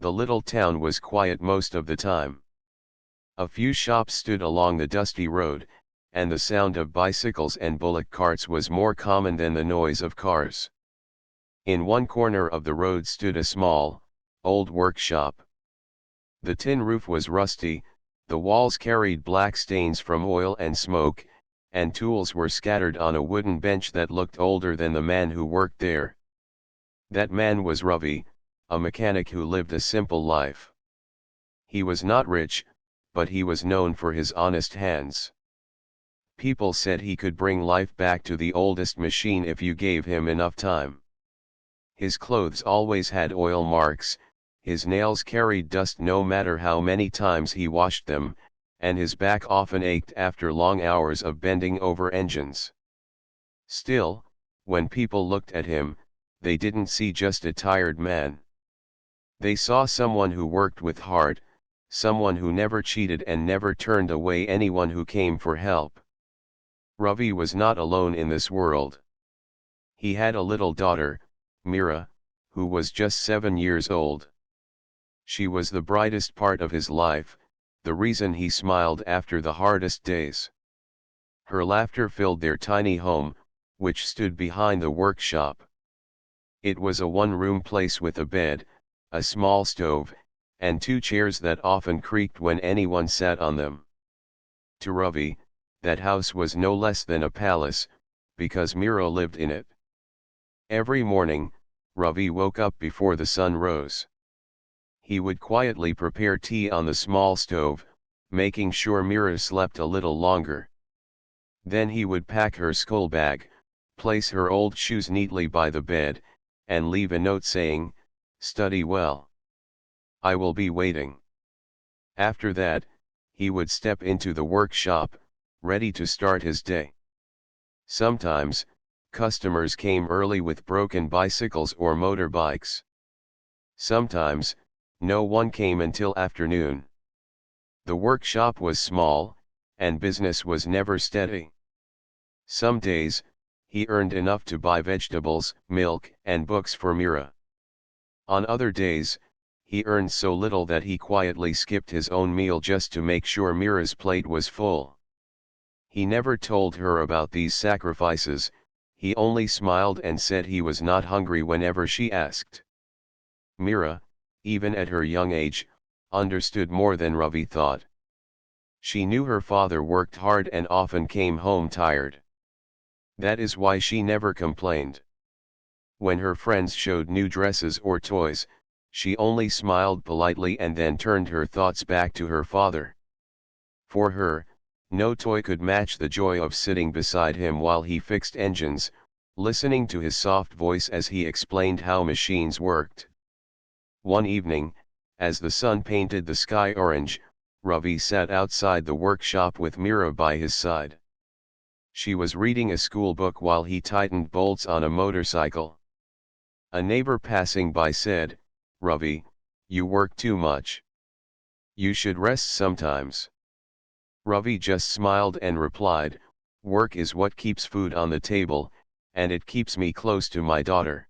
The little town was quiet most of the time. A few shops stood along the dusty road, and the sound of bicycles and bullock carts was more common than the noise of cars. In one corner of the road stood a small, old workshop. The tin roof was rusty, the walls carried black stains from oil and smoke, and tools were scattered on a wooden bench that looked older than the man who worked there. That man was Ravi, a mechanic who lived a simple life. He was not rich, but he was known for his honest hands. People said he could bring life back to the oldest machine if you gave him enough time. His clothes always had oil marks, his nails carried dust no matter how many times he washed them, and his back often ached after long hours of bending over engines. Still, when people looked at him, they didn't see just a tired man. They saw someone who worked with heart, someone who never cheated and never turned away anyone who came for help. Ravi was not alone in this world. He had a little daughter, Meera, who was just 7 years old. She was the brightest part of his life, the reason he smiled after the hardest days. Her laughter filled their tiny home, which stood behind the workshop. It was a one-room place with a bed, a small stove, and 2 chairs that often creaked when anyone sat on them. To Ravi, that house was no less than a palace, because Meera lived in it. Every morning, Ravi woke up before the sun rose. He would quietly prepare tea on the small stove, making sure Meera slept a little longer. Then he would pack her school bag, place her old shoes neatly by the bed, and leave a note saying, "Study well. I will be waiting." After that, he would step into the workshop, ready to start his day. Sometimes, customers came early with broken bicycles or motorbikes. Sometimes, no one came until afternoon. The workshop was small, and business was never steady. Some days, he earned enough to buy vegetables, milk, and books for Meera. On other days, he earned so little that he quietly skipped his own meal just to make sure Meera's plate was full. He never told her about these sacrifices, he only smiled and said he was not hungry whenever she asked. Meera, even at her young age, understood more than Ravi thought. She knew her father worked hard and often came home tired. That is why she never complained. When her friends showed new dresses or toys, she only smiled politely and then turned her thoughts back to her father. For her, no toy could match the joy of sitting beside him while he fixed engines, listening to his soft voice as he explained how machines worked. One evening, as the sun painted the sky orange, Ravi sat outside the workshop with Meera by his side. She was reading a school book while he tightened bolts on a motorcycle. A neighbor passing by said, "Ravi, you work too much. You should rest sometimes." Ravi just smiled and replied, "Work is what keeps food on the table, and it keeps me close to my daughter.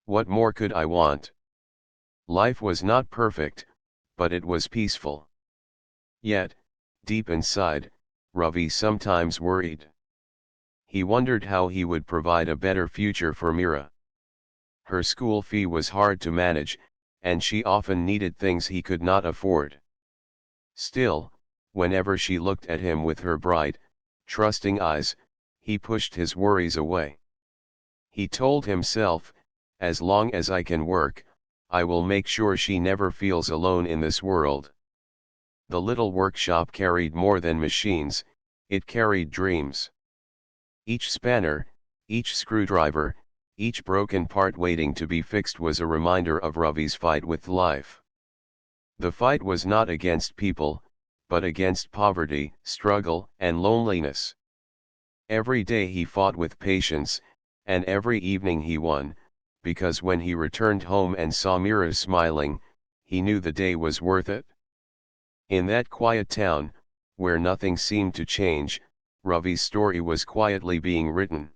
What more could I want?" Life was not perfect, but it was peaceful. Yet, deep inside, Ravi sometimes worried. He wondered how he would provide a better future for Meera. Her school fee was hard to manage, and she often needed things he could not afford. Still, whenever she looked at him with her bright, trusting eyes, he pushed his worries away. He told himself, "As long as I can work, I will make sure she never feels alone in this world." The little workshop carried more than machines, it carried dreams. Each spanner, each screwdriver, each broken part waiting to be fixed was a reminder of Ravi's fight with life. The fight was not against people, but against poverty, struggle, and loneliness. Every day he fought with patience, and every evening he won, because when he returned home and saw Meera smiling, he knew the day was worth it. In that quiet town, where nothing seemed to change, Ravi's story was quietly being written.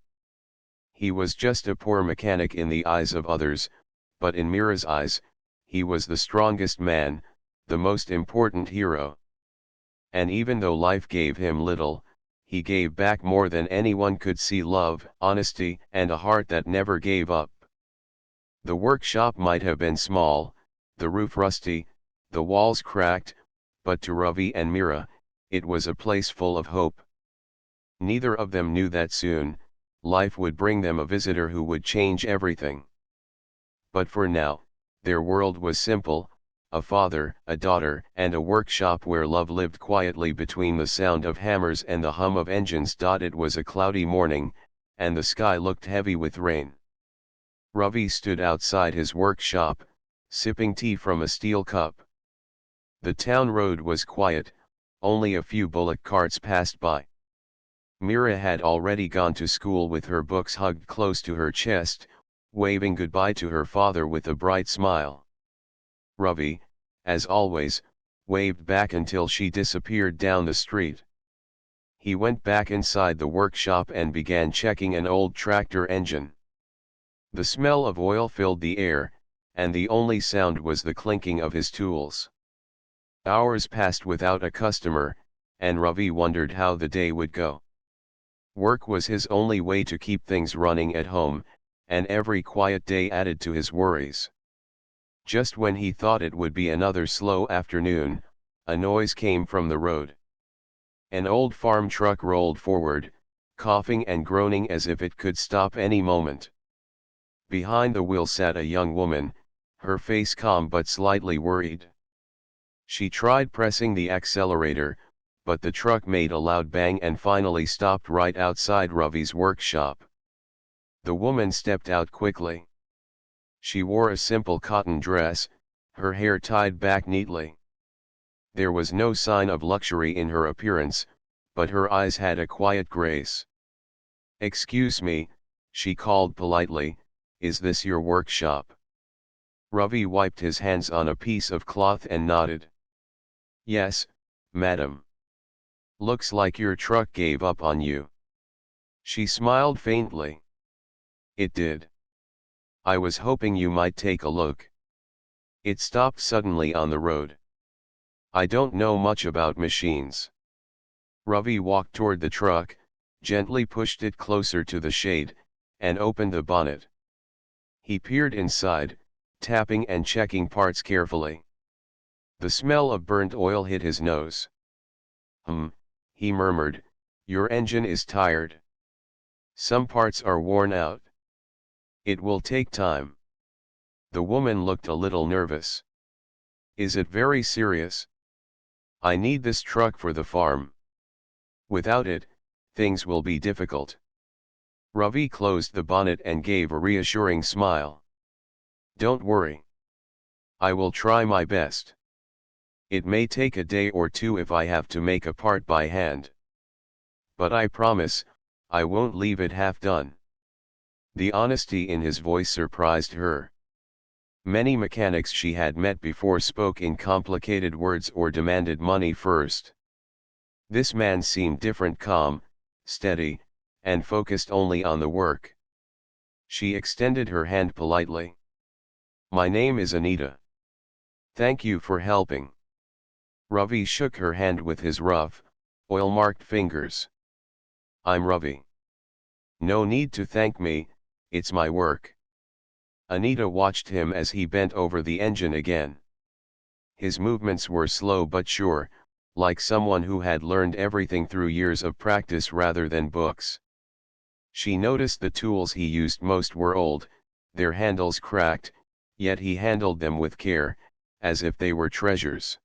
He was just a poor mechanic in the eyes of others, but in Meera's eyes, he was the strongest man, the most important hero. And even though life gave him little, he gave back more than anyone could see: love, honesty, and a heart that never gave up. The workshop might have been small, the roof rusty, the walls cracked, but to Ravi and Mira, it was a place full of hope. Neither of them knew that soon, life would bring them a visitor who would change everything. But for now, their world was simple: a father, a daughter, and a workshop where love lived quietly between the sound of hammers and the hum of engines. It was a cloudy morning, and the sky looked heavy with rain. Ravi stood outside his workshop, sipping tea from a steel cup. The town road was quiet, only a few bullock carts passed by. Mira had already gone to school with her books hugged close to her chest, waving goodbye to her father with a bright smile. Ravi, as always, waved back until she disappeared down the street. He went back inside the workshop and began checking an old tractor engine. The smell of oil filled the air, and the only sound was the clinking of his tools. Hours passed without a customer, and Ravi wondered how the day would go. Work was his only way to keep things running at home, and every quiet day added to his worries. Just when he thought it would be another slow afternoon, a noise came from the road. An old farm truck rolled forward, coughing and groaning as if it could stop any moment. Behind the wheel sat a young woman, her face calm but slightly worried. She tried pressing the accelerator, but the truck made a loud bang and finally stopped right outside Ravi's workshop. The woman stepped out quickly. She wore a simple cotton dress, her hair tied back neatly. There was no sign of luxury in her appearance, but her eyes had a quiet grace. "Excuse me," she called politely, "is this your workshop?" Ravi wiped his hands on a piece of cloth and nodded. "Yes, madam. Looks like your truck gave up on you." She smiled faintly. "It did. I was hoping you might take a look." It stopped suddenly on the road. "I don't know much about machines." Ravi walked toward the truck, gently pushed it closer to the shade, and opened the bonnet. He peered inside, tapping and checking parts carefully. The smell of burnt oil hit his nose. He murmured, "Your engine is tired. Some parts are worn out. It will take time." The woman looked a little nervous. "Is it very serious? I need this truck for the farm. Without it, things will be difficult." Ravi closed the bonnet and gave a reassuring smile. "Don't worry. I will try my best. It may take a day or two if I have to make a part by hand. But I promise, I won't leave it half done." The honesty in his voice surprised her. Many mechanics she had met before spoke in complicated words or demanded money first. This man seemed different: calm, steady, and focused only on the work. She extended her hand politely. "My name is Anita. Thank you for helping." Ravi shook her hand with his rough, oil-marked fingers. "I'm Ravi. No need to thank me, it's my work." Anita watched him as he bent over the engine again. His movements were slow but sure, like someone who had learned everything through years of practice rather than books. She noticed the tools he used most were old, their handles cracked, yet he handled them with care, as if they were treasures.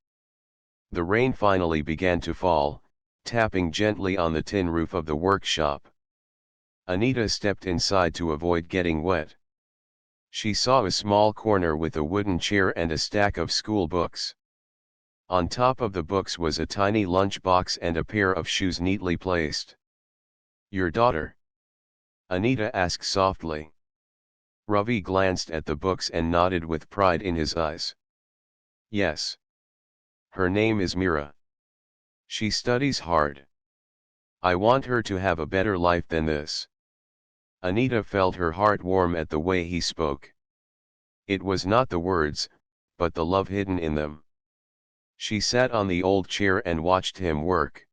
The rain finally began to fall, tapping gently on the tin roof of the workshop. Anita stepped inside to avoid getting wet. She saw a small corner with a wooden chair and a stack of school books. On top of the books was a tiny lunchbox and a pair of shoes neatly placed. "Your daughter?" Anita asked softly. Ravi glanced at the books and nodded with pride in his eyes. "Yes. Her name is Mira. She studies hard. I want her to have a better life than this." Anita felt her heart warm at the way he spoke. It was not the words, but the love hidden in them. She sat on the old chair and watched him work.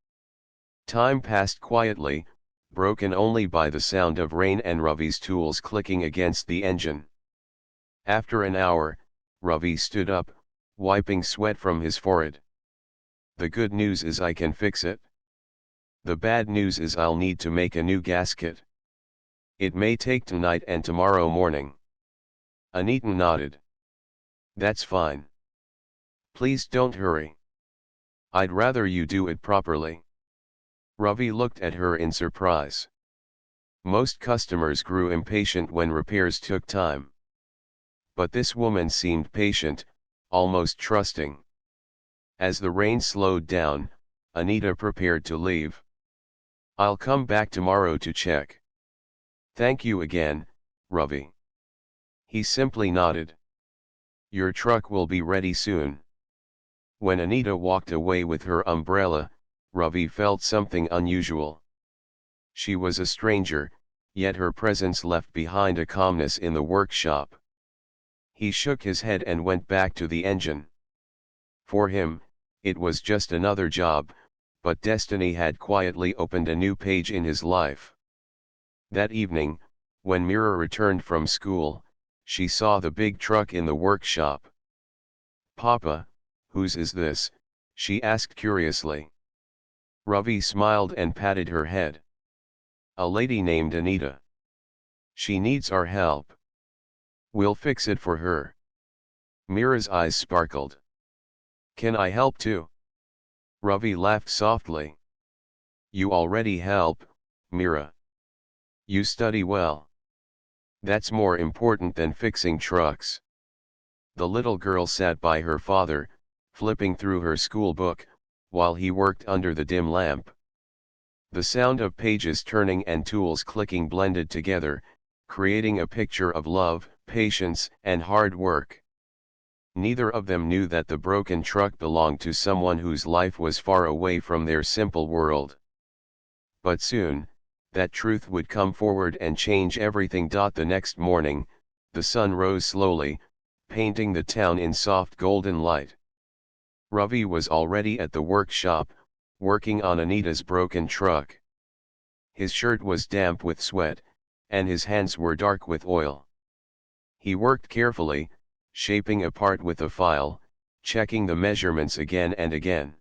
Time passed quietly, broken only by the sound of rain and Ravi's tools clicking against the engine. After an hour, Ravi stood up, wiping sweat from his forehead. The good news is I can fix it. The bad news is I'll need to make a new gasket. It may take tonight and tomorrow morning. Anita nodded. That's fine. Please don't hurry. I'd rather you do it properly. Ravi looked at her in surprise. Most customers grew impatient when repairs took time. But this woman seemed patient, almost trusting. As the rain slowed down, Anita prepared to leave. I'll come back tomorrow to check. Thank you again, Ravi. He simply nodded. Your truck will be ready soon. When Anita walked away with her umbrella, Ravi felt something unusual. She was a stranger, yet her presence left behind a calmness in the workshop. He shook his head and went back to the engine. For him, it was just another job, but destiny had quietly opened a new page in his life. That evening, when Mira returned from school, she saw the big truck in the workshop. Papa, whose is this? She asked curiously. Ravi smiled and patted her head. A lady named Anita. She needs our help. We'll fix it for her. Mira's eyes sparkled. Can I help too? Ravi laughed softly. You already help, Mira. You study well. That's more important than fixing trucks. The little girl sat by her father, flipping through her school book, while he worked under the dim lamp. The sound of pages turning and tools clicking blended together, creating a picture of love, patience, and hard work. Neither of them knew that the broken truck belonged to someone whose life was far away from their simple world. But soon, that truth would come forward and change everything. The next morning, the sun rose slowly, painting the town in soft golden light. Ravi was already at the workshop, working on Anita's broken truck. His shirt was damp with sweat, and his hands were dark with oil. He worked carefully, shaping a part with a file, checking the measurements again and again.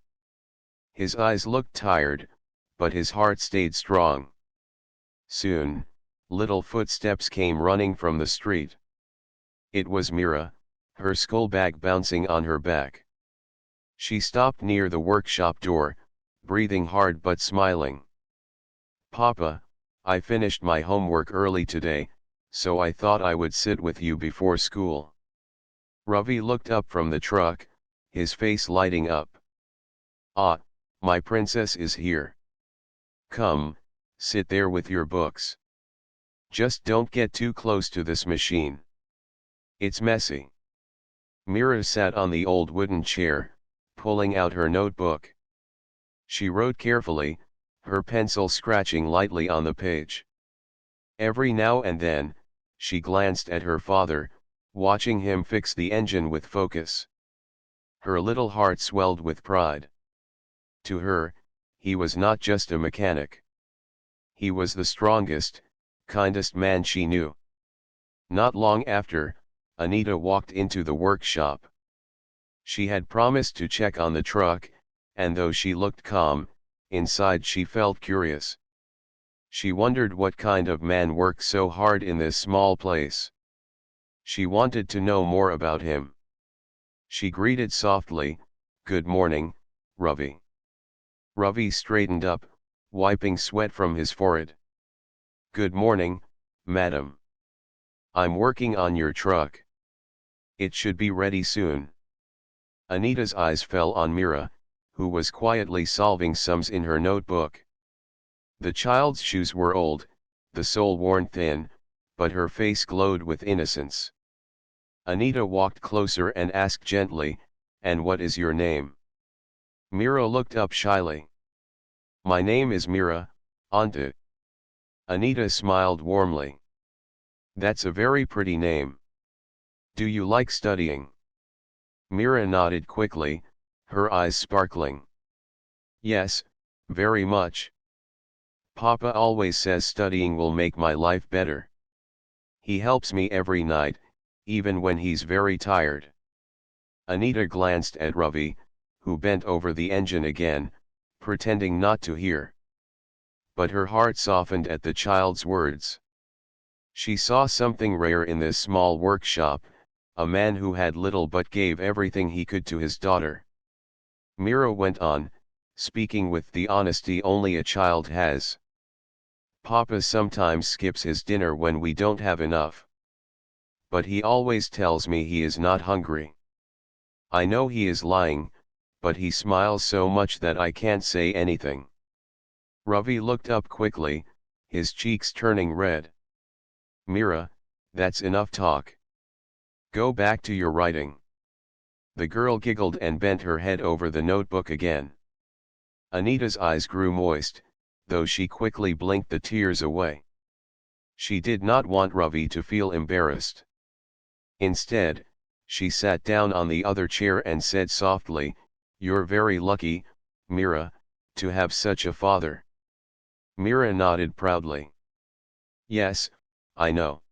His eyes looked tired, but his heart stayed strong. Soon, little footsteps came running from the street. It was Mira, her school bag bouncing on her back. She stopped near the workshop door, breathing hard but smiling. Papa, I finished my homework early today, so I thought I would sit with you before school. Ravi looked up from the truck, his face lighting up. Ah, my princess is here. Come, sit there with your books. Just don't get too close to this machine. It's messy. Mira sat on the old wooden chair, pulling out her notebook. She wrote carefully, her pencil scratching lightly on the page. Every now and then, she glanced at her father, watching him fix the engine with focus. Her little heart swelled with pride. To her, he was not just a mechanic. He was the strongest, kindest man she knew. Not long after, Anita walked into the workshop. She had promised to check on the truck, and though she looked calm, inside she felt curious. She wondered what kind of man worked so hard in this small place. She wanted to know more about him. She greeted softly, "Good morning, Ravi." Ravi straightened up, wiping sweat from his forehead. "Good morning, madam. I'm working on your truck. It should be ready soon." Anita's eyes fell on Mira, who was quietly solving sums in her notebook. The child's shoes were old, the sole worn thin, but her face glowed with innocence. Anita walked closer and asked gently, "And what is your name?" Mira looked up shyly. "My name is Mira, Auntie." Anita smiled warmly. "That's a very pretty name. Do you like studying?" Mira nodded quickly, her eyes sparkling. Yes, very much. Papa always says studying will make my life better. He helps me every night, even when he's very tired. Anita glanced at Ravi, who bent over the engine again, pretending not to hear. But her heart softened at the child's words. She saw something rare in this small workshop, a man who had little but gave everything he could to his daughter. Mira went on, speaking with the honesty only a child has. Papa sometimes skips his dinner when we don't have enough. But he always tells me he is not hungry. I know he is lying, but he smiles so much that I can't say anything. Ravi looked up quickly, his cheeks turning red. Mira, that's enough talk. Go back to your writing. The girl giggled and bent her head over the notebook again. Anita's eyes grew moist, though she quickly blinked the tears away. She did not want Ravi to feel embarrassed. Instead, she sat down on the other chair and said softly, "You're very lucky, Mira, to have such a father." Mira nodded proudly. "Yes, I know.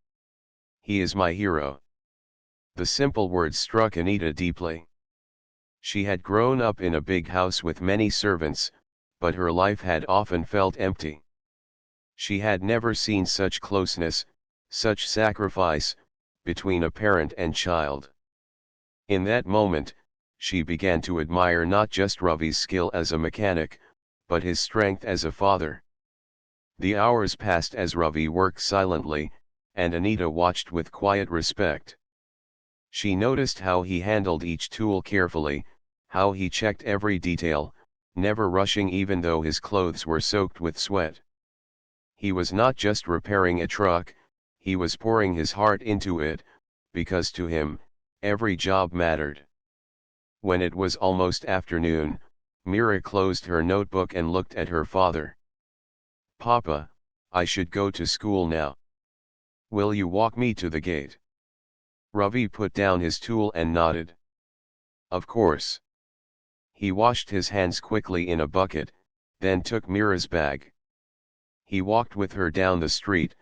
He is my hero." The simple words struck Anita deeply. She had grown up in a big house with many servants, but her life had often felt empty. She had never seen such closeness, such sacrifice, between a parent and child. In that moment, she began to admire not just Ravi's skill as a mechanic, but his strength as a father. The hours passed as Ravi worked silently, and Anita watched with quiet respect. She noticed how he handled each tool carefully, how he checked every detail, never rushing even though his clothes were soaked with sweat. He was not just repairing a truck, he was pouring his heart into it, because to him, every job mattered. When it was almost afternoon, Mira closed her notebook and looked at her father. "Papa, I should go to school now. Will you walk me to the gate?" Ravi put down his tool and nodded. "Of course." He washed his hands quickly in a bucket, then took Mira's bag. He walked with her down the street,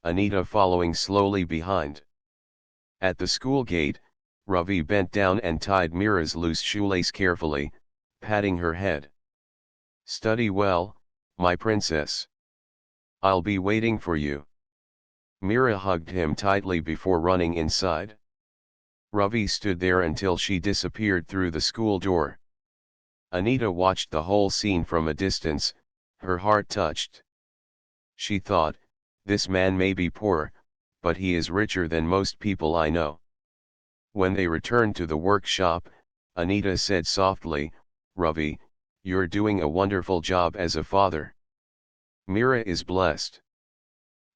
Anita following slowly behind. At the school gate, Ravi bent down and tied Mira's loose shoelace carefully, patting her head. "Study well, my princess. I'll be waiting for you." Mira hugged him tightly before running inside. Ravi stood there until she disappeared through the school door. Anita watched the whole scene from a distance, her heart touched. She thought, this man may be poor, but he is richer than most people I know. When they returned to the workshop, Anita said softly, "Ravi, you're doing a wonderful job as a father. Mira is blessed."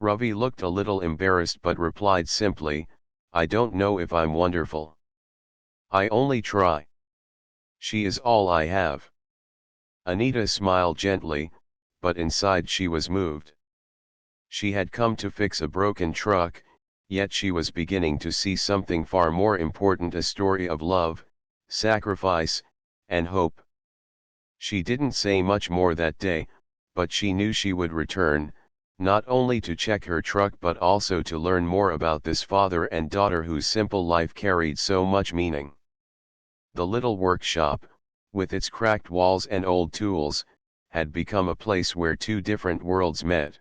Ravi looked a little embarrassed but replied simply, "I don't know if I'm wonderful. I only try. She is all I have." Anita smiled gently, but inside she was moved. She had come to fix a broken truck, yet she was beginning to see something far more important: a story of love, sacrifice, and hope. She didn't say much more that day, but she knew she would return, not only to check her truck but also to learn more about this father and daughter whose simple life carried so much meaning. The little workshop, with its cracked walls and old tools, had become a place where two different worlds met.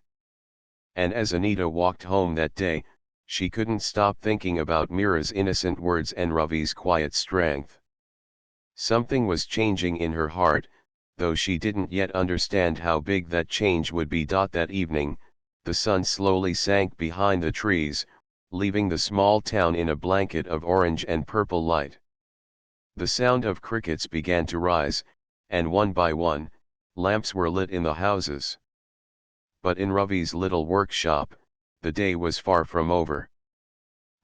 And as Anita walked home that day, she couldn't stop thinking about Mira's innocent words and Ravi's quiet strength. Something was changing in her heart, though she didn't yet understand how big that change would be. That evening, the sun slowly sank behind the trees, leaving the small town in a blanket of orange and purple light. The sound of crickets began to rise, and one by one, lamps were lit in the houses. But in Ravi's little workshop, the day was far from over.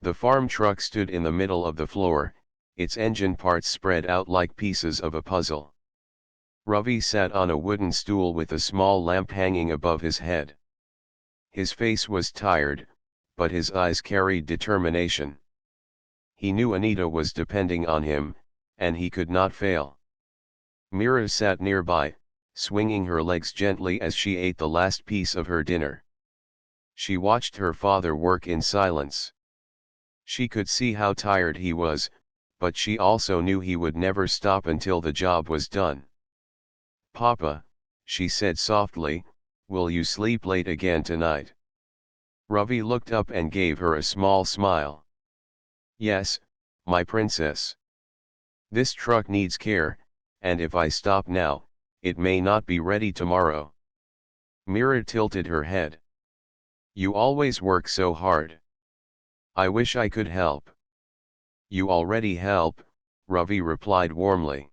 The farm truck stood in the middle of the floor, its engine parts spread out like pieces of a puzzle. Ravi sat on a wooden stool with a small lamp hanging above his head. His face was tired, but his eyes carried determination. He knew Anita was depending on him, and he could not fail. Mira sat nearby, swinging her legs gently as she ate the last piece of her dinner. She watched her father work in silence. She could see how tired he was, but she also knew he would never stop until the job was done. "Papa," she said softly, "will you sleep late again tonight?" Ravi looked up and gave her a small smile. "Yes, my princess. This truck needs care, and if I stop now, it may not be ready tomorrow." Mira tilted her head. "You always work so hard. I wish I could help." "You already help," Ravi replied warmly.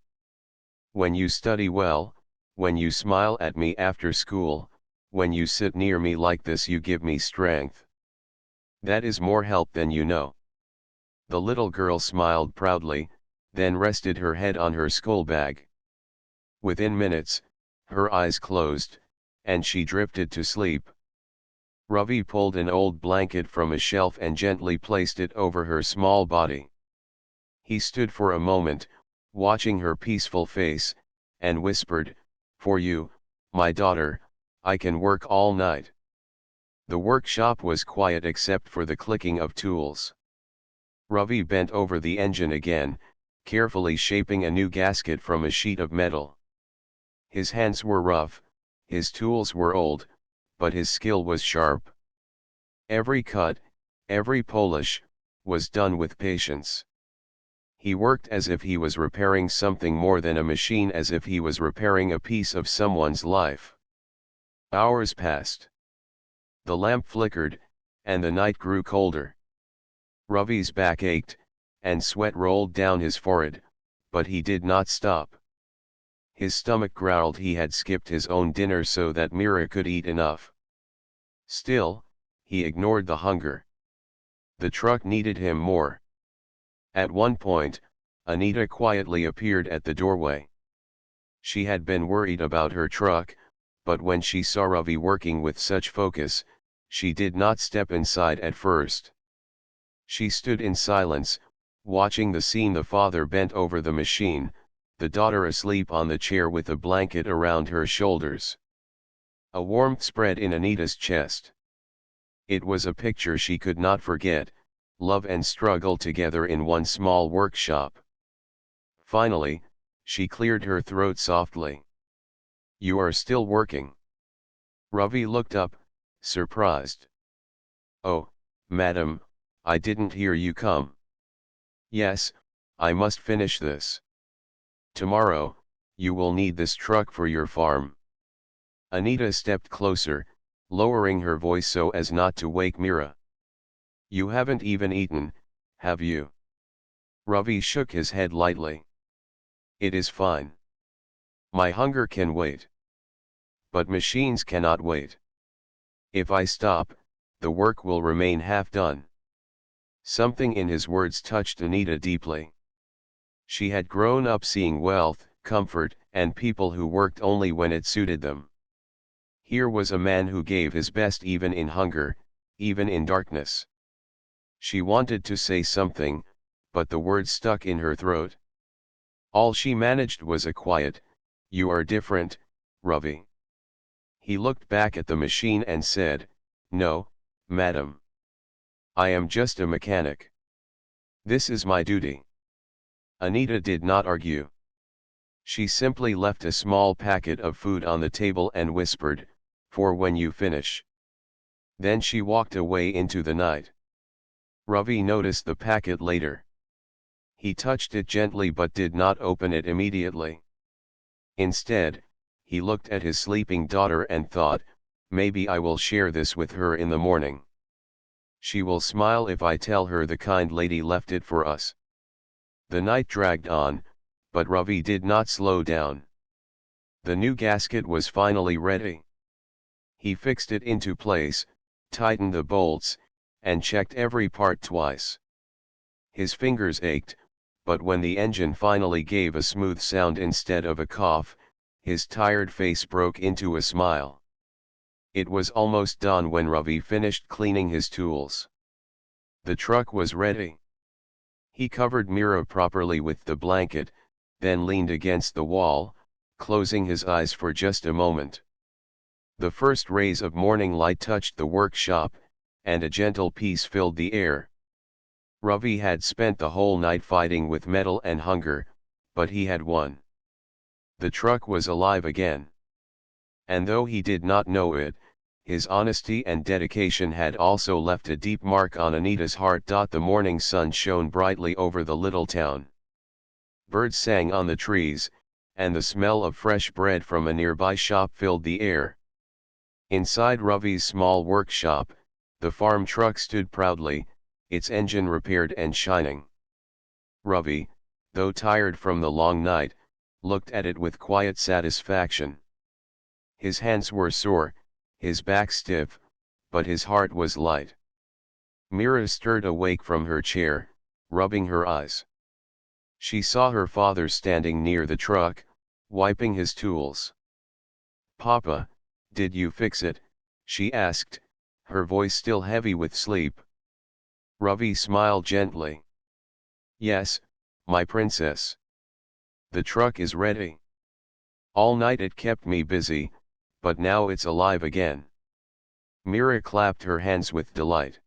"When you study well, when you smile at me after school, when you sit near me like this, you give me strength. That is more help than you know." The little girl smiled proudly, then rested her head on her school bag. Within minutes, her eyes closed, and she drifted to sleep. Ravi pulled an old blanket from a shelf and gently placed it over her small body. He stood for a moment, watching her peaceful face, and whispered, "For you, my daughter, I can work all night." The workshop was quiet except for the clicking of tools. Ravi bent over the engine again, carefully shaping a new gasket from a sheet of metal. His hands were rough, his tools were old, but his skill was sharp. Every cut, every polish, was done with patience. He worked as if he was repairing something more than a machine, as if he was repairing a piece of someone's life. Hours passed. The lamp flickered, and the night grew colder. Ravi's back ached, and sweat rolled down his forehead, but he did not stop. His stomach growled he had skipped his own dinner so that Mira could eat enough. Still, he ignored the hunger. The truck needed him more. At one point, Anita quietly appeared at the doorway. She had been worried about her truck, but when she saw Ravi working with such focus, she did not step inside at first. She stood in silence, watching the scene: the father bent over the machine, the daughter asleep on the chair with a blanket around her shoulders. A warmth spread in Anita's chest. It was a picture she could not forget: love and struggle together in one small workshop. Finally, she cleared her throat softly. "You are still working?" Ravi looked up, surprised. "Oh, madam, I didn't hear you come." "Yes, I must finish this. Tomorrow, you will need this truck for your farm." Anita stepped closer, lowering her voice so as not to wake Mira. "You haven't even eaten, have you?" Ravi shook his head lightly. "It is fine. My hunger can wait. But machines cannot wait. If I stop, the work will remain half done." Something in his words touched Anita deeply. She had grown up seeing wealth, comfort, and people who worked only when it suited them. Here was a man who gave his best even in hunger, even in darkness. She wanted to say something, but the words stuck in her throat. All she managed was a quiet, "You are different, Ravi." He looked back at the machine and said, "No, madam. I am just a mechanic. This is my duty." Anita did not argue. She simply left a small packet of food on the table and whispered, "For when you finish." Then she walked away into the night. Ravi noticed the packet later. He touched it gently but did not open it immediately. Instead, he looked at his sleeping daughter and thought, "Maybe I will share this with her in the morning. She will smile if I tell her the kind lady left it for us." The night dragged on, but Ravi did not slow down. The new gasket was finally ready. He fixed it into place, tightened the bolts, and checked every part twice. His fingers ached, but when the engine finally gave a smooth sound instead of a cough, his tired face broke into a smile. It was almost dawn when Ravi finished cleaning his tools. The truck was ready. He covered Mira properly with the blanket, then leaned against the wall, closing his eyes for just a moment. The first rays of morning light touched the workshop, and a gentle peace filled the air. Ravi had spent the whole night fighting with metal and hunger, but he had won. The truck was alive again. And though he did not know it, his honesty and dedication had also left a deep mark on Anita's heart. The morning sun shone brightly over the little town. Birds sang on the trees, and the smell of fresh bread from a nearby shop filled the air. Inside Ravi's small workshop, the farm truck stood proudly, its engine repaired and shining. Ravi, though tired from the long night, looked at it with quiet satisfaction. His hands were sore, his back stiff, but his heart was light. Mira stirred awake from her chair, rubbing her eyes. She saw her father standing near the truck, wiping his tools. "Papa, did you fix it?" she asked, her voice still heavy with sleep. Ravi smiled gently. "Yes, my princess. The truck is ready. All night it kept me busy, but now it's alive again." Mira clapped her hands with delight.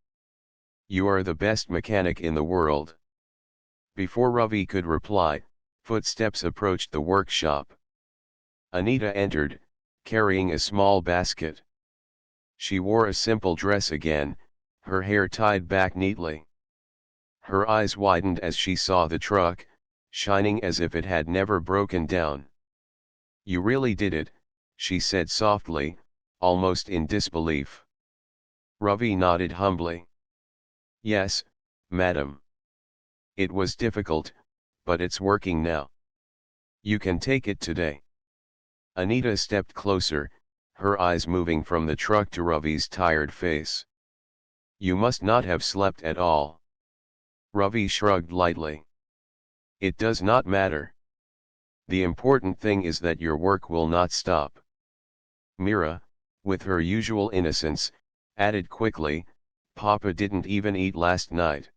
"You are the best mechanic in the world." Before Ravi could reply, footsteps approached the workshop. Anita entered, carrying a small basket. She wore a simple dress again, her hair tied back neatly. Her eyes widened as she saw the truck, shining as if it had never broken down. "You really did it," she said softly, almost in disbelief. Ravi nodded humbly. "Yes, madam. It was difficult, but it's working now. You can take it today." Anita stepped closer, her eyes moving from the truck to Ravi's tired face. "You must not have slept at all." Ravi shrugged lightly. "It does not matter. The important thing is that your work will not stop." Mira, with her usual innocence, added quickly, "Papa didn't even eat last night.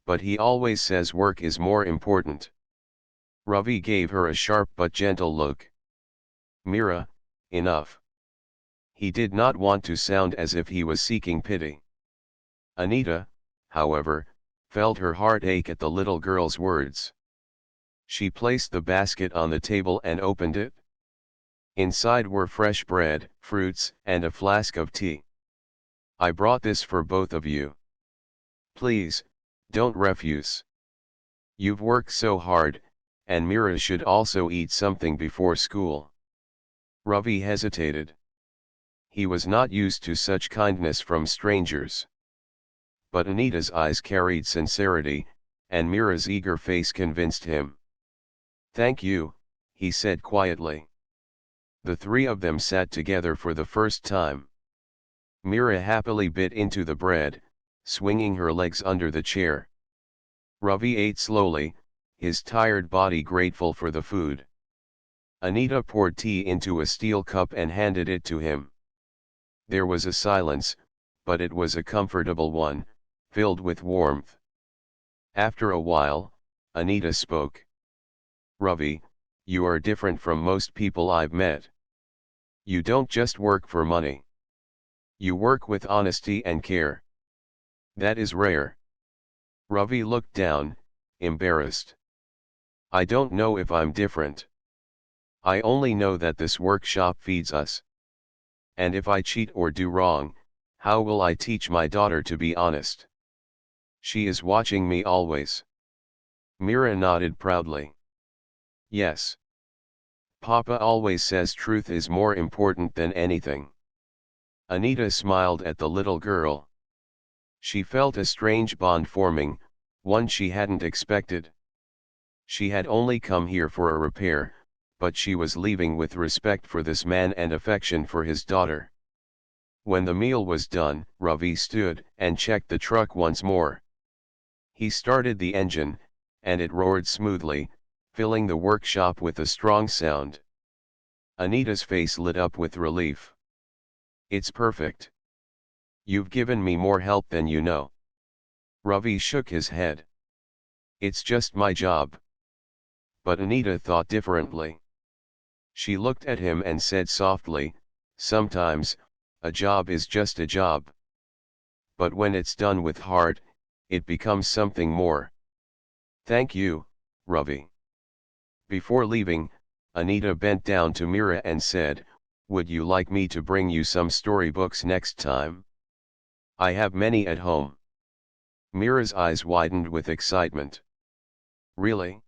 But he always says work is more important." Ravi gave her a sharp but gentle look. "Mira, enough." He did not want to sound as if he was seeking pity. Anita, however, felt her heart ache at the little girl's words. She placed the basket on the table and opened it. Inside were fresh bread, fruits, and a flask of tea. "I brought this for both of you. Please, don't refuse. You've worked so hard, and Mira should also eat something before school." Ravi hesitated. He was not used to such kindness from strangers. But Anita's eyes carried sincerity, and Mira's eager face convinced him. "Thank you," he said quietly. The three of them sat together for the first time. Mira happily bit into the bread, swinging her legs under the chair. Ravi ate slowly, his tired body grateful for the food. Anita poured tea into a steel cup and handed it to him. There was a silence, but it was a comfortable one, filled with warmth. After a while, Anita spoke. "Ravi, you are different from most people I've met. You don't just work for money. You work with honesty and care. That is rare." Ravi looked down, embarrassed. "I don't know if I'm different. I only know that this workshop feeds us. And if I cheat or do wrong, how will I teach my daughter to be honest? She is watching me always." Mira nodded proudly. "Yes. Papa always says truth is more important than anything." Anita smiled at the little girl. She felt a strange bond forming, one she hadn't expected. She had only come here for a repair, but she was leaving with respect for this man and affection for his daughter. When the meal was done, Ravi stood and checked the truck once more. He started the engine, and it roared smoothly, filling the workshop with a strong sound. Anita's face lit up with relief. "It's perfect. You've given me more help than you know." Ravi shook his head. It's just my job. But Anita thought differently. She looked at him and said softly, sometimes, a job is just a job. But when it's done with heart, it becomes something more. Thank you, Ravi. Before leaving, Anita bent down to Mira and said, would you like me to bring you some storybooks next time? I have many at home. Mira's eyes widened with excitement. Really?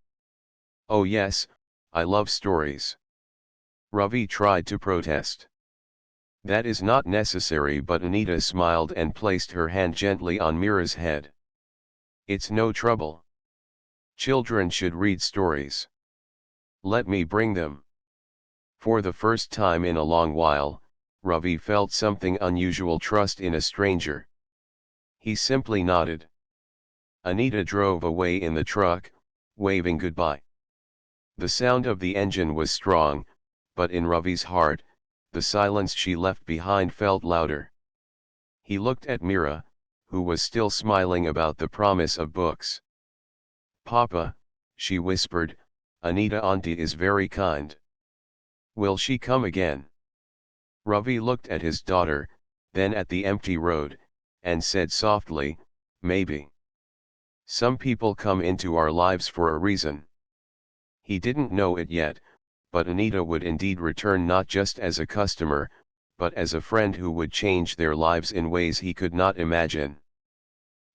Oh yes, I love stories. Ravi tried to protest. That is not necessary, but Anita smiled and placed her hand gently on Mira's head. It's no trouble. Children should read stories. Let me bring them. For the first time in a long while, Ravi felt something unusual trust in a stranger. He simply nodded. Anita drove away in the truck, waving goodbye. The sound of the engine was strong, but in Ravi's heart, the silence she left behind felt louder. He looked at Mira, who was still smiling about the promise of books. Papa, she whispered, Anita auntie is very kind. Will she come again? Ravi looked at his daughter, then at the empty road, and said softly, maybe. Some people come into our lives for a reason. He didn't know it yet, but Anita would indeed return not just as a customer, but as a friend who would change their lives in ways he could not imagine.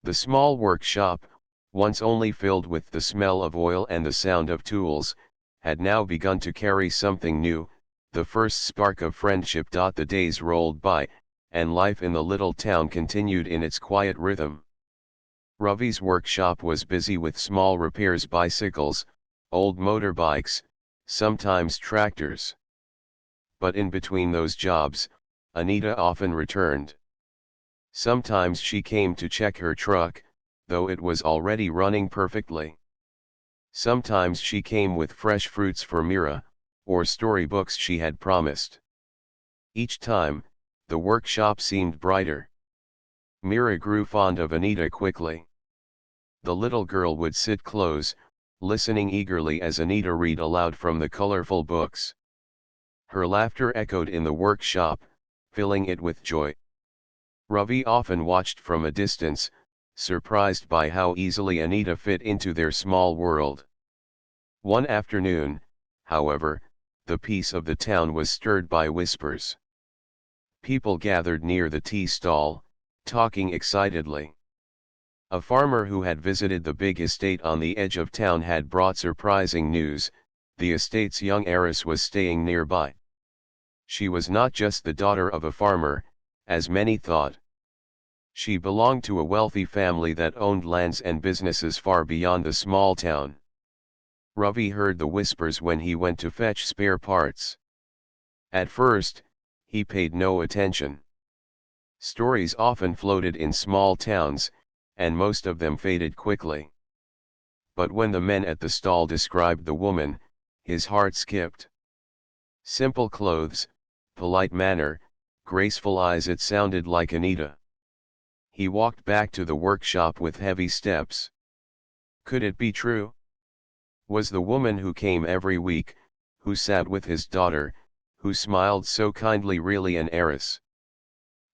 The small workshop, once only filled with the smell of oil and the sound of tools, had now begun to carry something new, the first spark of friendship. The days rolled by, and life in the little town continued in its quiet rhythm. Ravi's workshop was busy with small repairs, bicycles, old motorbikes, sometimes tractors. But in between those jobs, Anita often returned. Sometimes she came to check her truck, though it was already running perfectly. Sometimes she came with fresh fruits for Mira, or storybooks she had promised. Each time, the workshop seemed brighter. Mira grew fond of Anita quickly. The little girl would sit close, listening eagerly as Anita read aloud from the colorful books. Her laughter echoed in the workshop, filling it with joy. Ravi often watched from a distance, surprised by how easily Anita fit into their small world. One afternoon, however, the peace of the town was stirred by whispers. People gathered near the tea stall, talking excitedly. A farmer who had visited the big estate on the edge of town had brought surprising news: the estate's young heiress was staying nearby. She was not just the daughter of a farmer, as many thought. She belonged to a wealthy family that owned lands and businesses far beyond the small town. Ravi heard the whispers when he went to fetch spare parts. At first, he paid no attention. Stories often floated in small towns, and most of them faded quickly. But when the men at the stall described the woman, his heart skipped. Simple clothes, polite manner, graceful eyes, it sounded like Anita. He walked back to the workshop with heavy steps. Could it be true? Was the woman who came every week, who sat with his daughter, who smiled so kindly, really an heiress?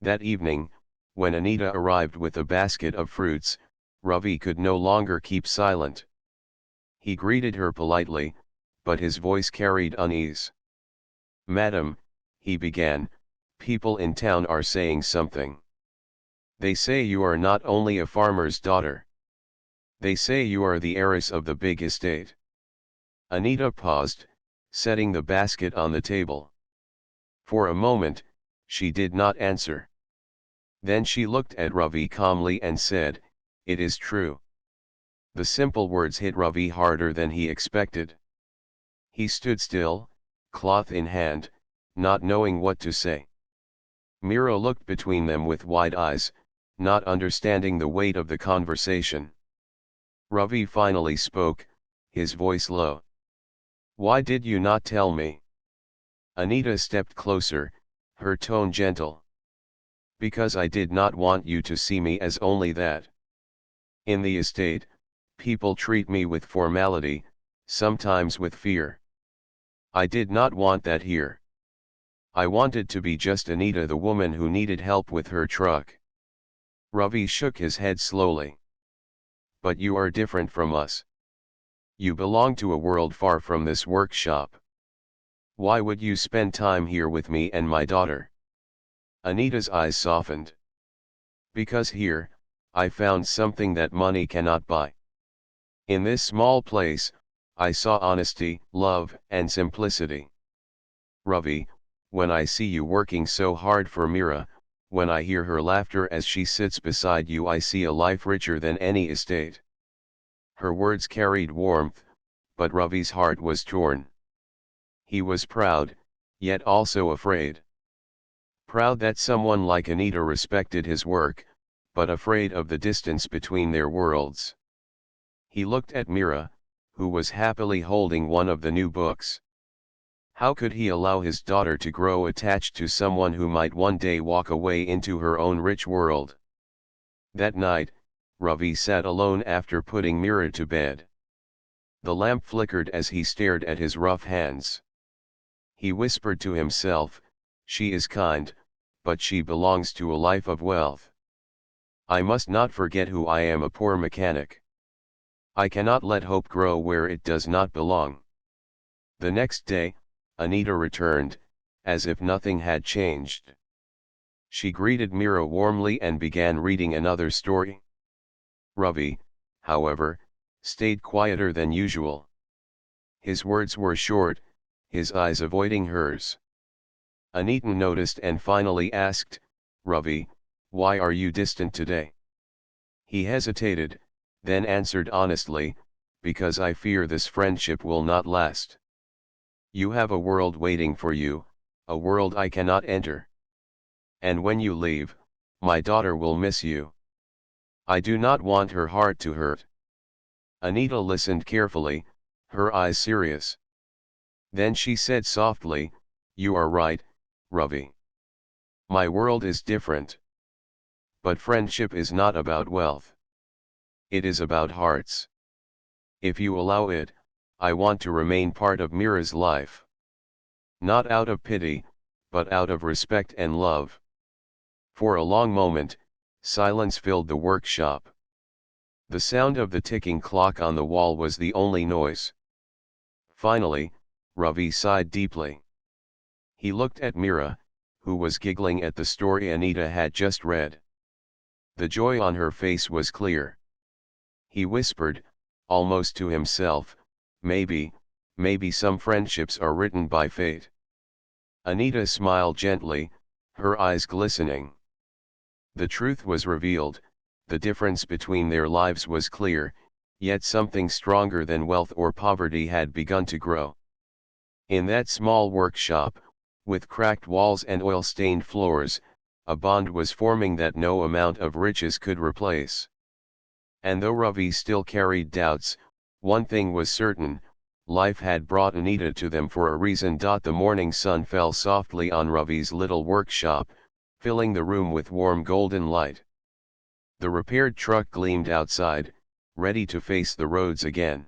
That evening, when Anita arrived with a basket of fruits, Ravi could no longer keep silent. He greeted her politely, but his voice carried unease. Madam, he began, people in town are saying something. They say you are not only a farmer's daughter. They say you are the heiress of the big estate. Anita paused, setting the basket on the table. For a moment, she did not answer. Then she looked at Ravi calmly and said, "It is true." The simple words hit Ravi harder than he expected. He stood still, cloth in hand, not knowing what to say. Mira looked between them with wide eyes, not understanding the weight of the conversation. Ravi finally spoke, his voice low. "Why did you not tell me?" Anita stepped closer, her tone gentle. "Because I did not want you to see me as only that. In the estate, People treat me with formality, sometimes with fear. I did not want that here. I wanted to be just Anita, the woman who needed help with her truck. Ravi shook his head slowly. But you are different from us. You belong to a world far from this workshop. Why would you spend time here with me and my daughter? Anita's eyes softened. Because here, I found something that money cannot buy. In this small place, I saw honesty, love, and simplicity. Ravi, when I see you working so hard for Mira, when I hear her laughter as she sits beside you, I see a life richer than any estate. Her words carried warmth, but Ravi's heart was torn. He was proud, yet also afraid. Proud that someone like Anita respected his work, but afraid of the distance between their worlds. He looked at Mira, who was happily holding one of the new books. How could he allow his daughter to grow attached to someone who might one day walk away into her own rich world? That night, Ravi sat alone after putting Mira to bed. The lamp flickered as he stared at his rough hands. He whispered to himself, "She is kind, but she belongs to a life of wealth. I must not forget who I am, a poor mechanic. I cannot let hope grow where it does not belong." The next day, Anita returned, as if nothing had changed. She greeted Mira warmly and began reading another story. Ravi, however, stayed quieter than usual. His words were short, his eyes avoiding hers. Anita noticed and finally asked, "Ravi, why are you distant today?" He hesitated, then answered honestly, "Because I fear this friendship will not last. You have a world waiting for you, a world I cannot enter. And when you leave, my daughter will miss you. I do not want her heart to hurt." Anita listened carefully, her eyes serious. Then she said softly, "You are right, Ravi. My world is different. But friendship is not about wealth. It is about hearts. If you allow it, I want to remain part of Mira's life. Not out of pity, but out of respect and love." For a long moment, silence filled the workshop. The sound of the ticking clock on the wall was the only noise. Finally, Ravi sighed deeply. He looked at Mira, who was giggling at the story Anita had just read. The joy on her face was clear. He whispered, almost to himself, maybe some friendships are written by fate." Anita smiled gently, her eyes glistening. The truth was revealed, the difference between their lives was clear, yet something stronger than wealth or poverty had begun to grow. In that small workshop, with cracked walls and oil-stained floors, a bond was forming that no amount of riches could replace. And though Ravi still carried doubts, one thing was certain, life had brought Anita to them for a reason. The morning sun fell softly on Ravi's little workshop, filling the room with warm golden light. The repaired truck gleamed outside, ready to face the roads again.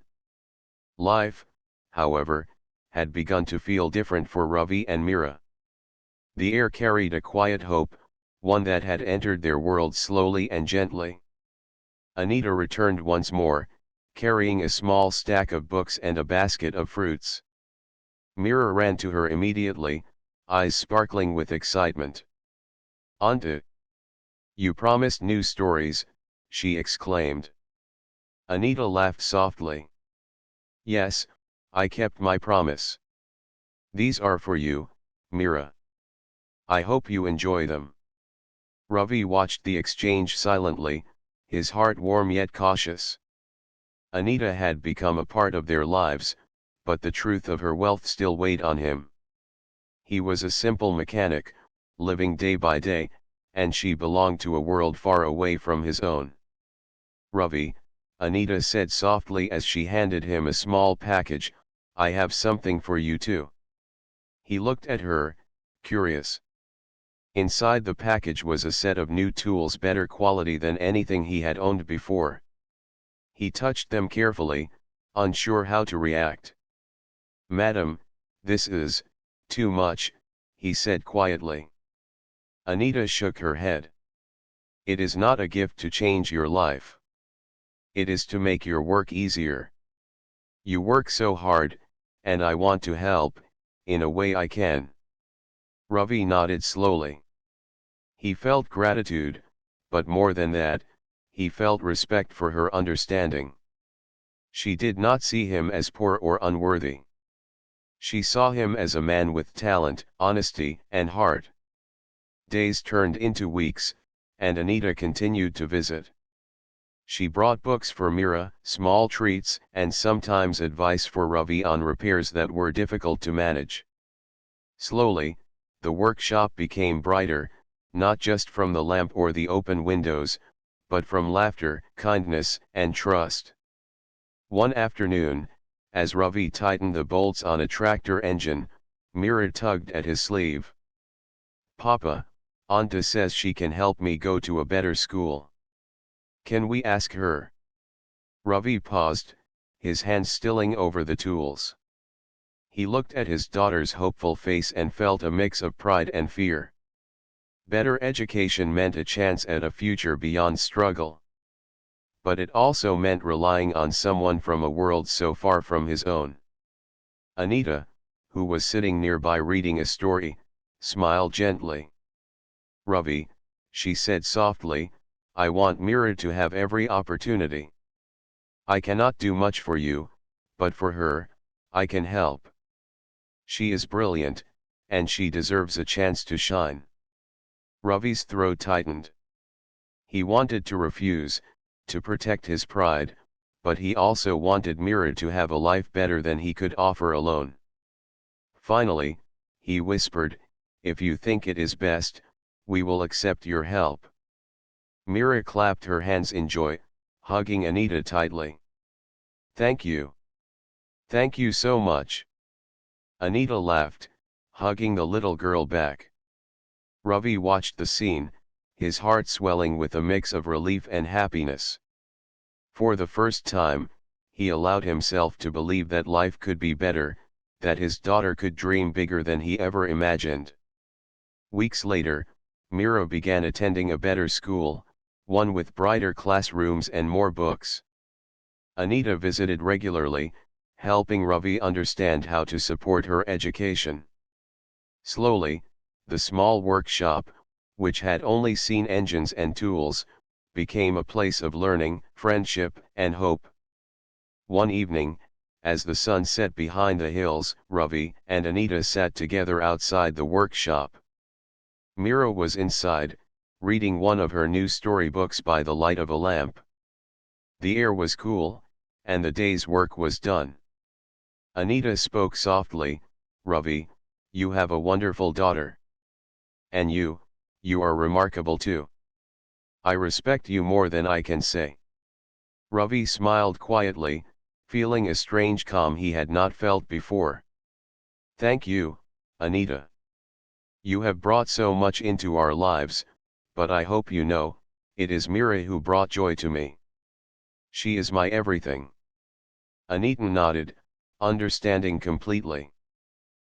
Life, however, had begun to feel different for Ravi and Mira. The air carried a quiet hope, one that had entered their world slowly and gently. Anita returned once more, carrying a small stack of books and a basket of fruits. Mira ran to her immediately, eyes sparkling with excitement. "Auntie, you promised new stories," she exclaimed. Anita laughed softly. "Yes, I kept my promise. These are for you, Mira. I hope you enjoy them." Ravi watched the exchange silently, his heart warm yet cautious. Anita had become a part of their lives, but the truth of her wealth still weighed on him. He was a simple mechanic, living day by day, and she belonged to a world far away from his own. "Ravi," Anita said softly as she handed him a small package, "I have something for you too." He looked at her, curious. Inside the package was a set of new tools, better quality than anything he had owned before. He touched them carefully, unsure how to react. "Madam, this is too much," he said quietly. Anita shook her head. "It is not a gift to change your life. It is to make your work easier. You work so hard, and I want to help, in a way I can." Ravi nodded slowly. He felt gratitude, but more than that, he felt respect for her understanding. She did not see him as poor or unworthy. She saw him as a man with talent, honesty, and heart. Days turned into weeks, and Anita continued to visit. She brought books for Mira, small treats, and sometimes advice for Ravi on repairs that were difficult to manage. Slowly, the workshop became brighter, not just from the lamp or the open windows, but from laughter, kindness, and trust. One afternoon, as Ravi tightened the bolts on a tractor engine, Mira tugged at his sleeve. "Papa, Anta says she can help me go to a better school. Can we ask her?" Ravi paused, his hands stilling over the tools. He looked at his daughter's hopeful face and felt a mix of pride and fear. Better education meant a chance at a future beyond struggle. But it also meant relying on someone from a world so far from his own. Anita, who was sitting nearby reading a story, smiled gently. "Ravi," she said softly, "I want Mira to have every opportunity. I cannot do much for you, but for her, I can help. She is brilliant, and she deserves a chance to shine." Ravi's throat tightened. He wanted to refuse, to protect his pride, but he also wanted Mira to have a life better than he could offer alone. Finally, he whispered, "If you think it is best, we will accept your help." Mira clapped her hands in joy, hugging Anita tightly. "Thank you. Thank you so much." Anita laughed, hugging the little girl back. Ravi watched the scene, his heart swelling with a mix of relief and happiness. For the first time, he allowed himself to believe that life could be better, that his daughter could dream bigger than he ever imagined. Weeks later, Mira began attending a better school, one with brighter classrooms and more books. Anita visited regularly, helping Ravi understand how to support her education. Slowly, the small workshop, which had only seen engines and tools, became a place of learning, friendship, and hope. One evening, as the sun set behind the hills, Ravi and Anita sat together outside the workshop. Mira was inside, reading one of her new storybooks by the light of a lamp. The air was cool, and the day's work was done. Anita spoke softly, "Ravi, you have a wonderful daughter. And you are remarkable too. I respect you more than I can say." Ravi smiled quietly, feeling a strange calm he had not felt before. "Thank you, Anita. You have brought so much into our lives, but I hope you know, it is Mira who brought joy to me. She is my everything." Anita nodded, understanding completely.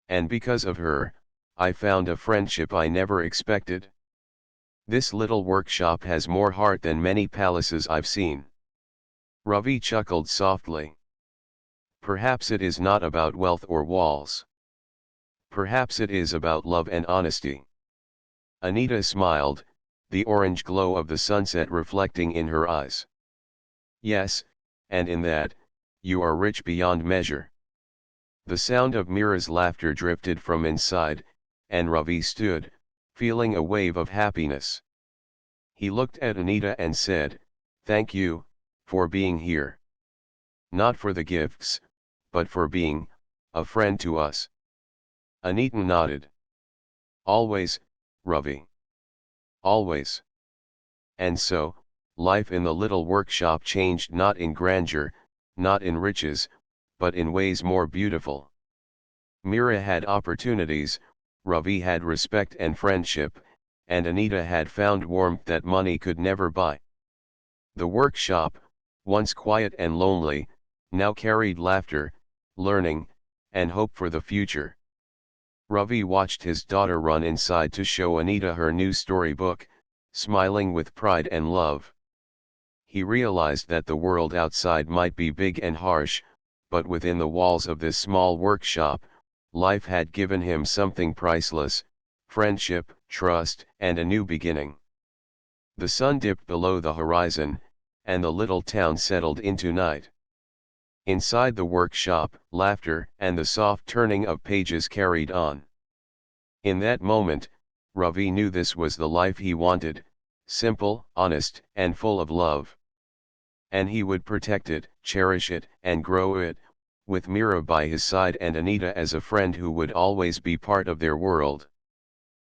"And because of her, I found a friendship I never expected. This little workshop has more heart than many palaces I've seen." Ravi chuckled softly. "Perhaps it is not about wealth or walls. Perhaps it is about love and honesty." Anita smiled, the orange glow of the sunset reflecting in her eyes. "Yes, and in that, you are rich beyond measure." The sound of Mira's laughter drifted from inside, and Ravi stood, feeling a wave of happiness. He looked at Anita and said, "Thank you, for being here. Not for the gifts, but for being a friend to us." Anita nodded. "Always, Ravi. Always." And so, life in the little workshop changed not in grandeur, not in riches, but in ways more beautiful. Mira had opportunities, Ravi had respect and friendship, and Anita had found warmth that money could never buy. The workshop, once quiet and lonely, now carried laughter, learning, and hope for the future. Ravi watched his daughter run inside to show Anita her new storybook, smiling with pride and love. He realized that the world outside might be big and harsh, but within the walls of this small workshop, life had given him something priceless: friendship, trust, and a new beginning. The sun dipped below the horizon, and the little town settled into night. Inside the workshop, laughter and the soft turning of pages carried on. In that moment, Ravi knew this was the life he wanted: simple, honest, and full of love. And he would protect it, cherish it, and grow it, with Mira by his side and Anita as a friend who would always be part of their world.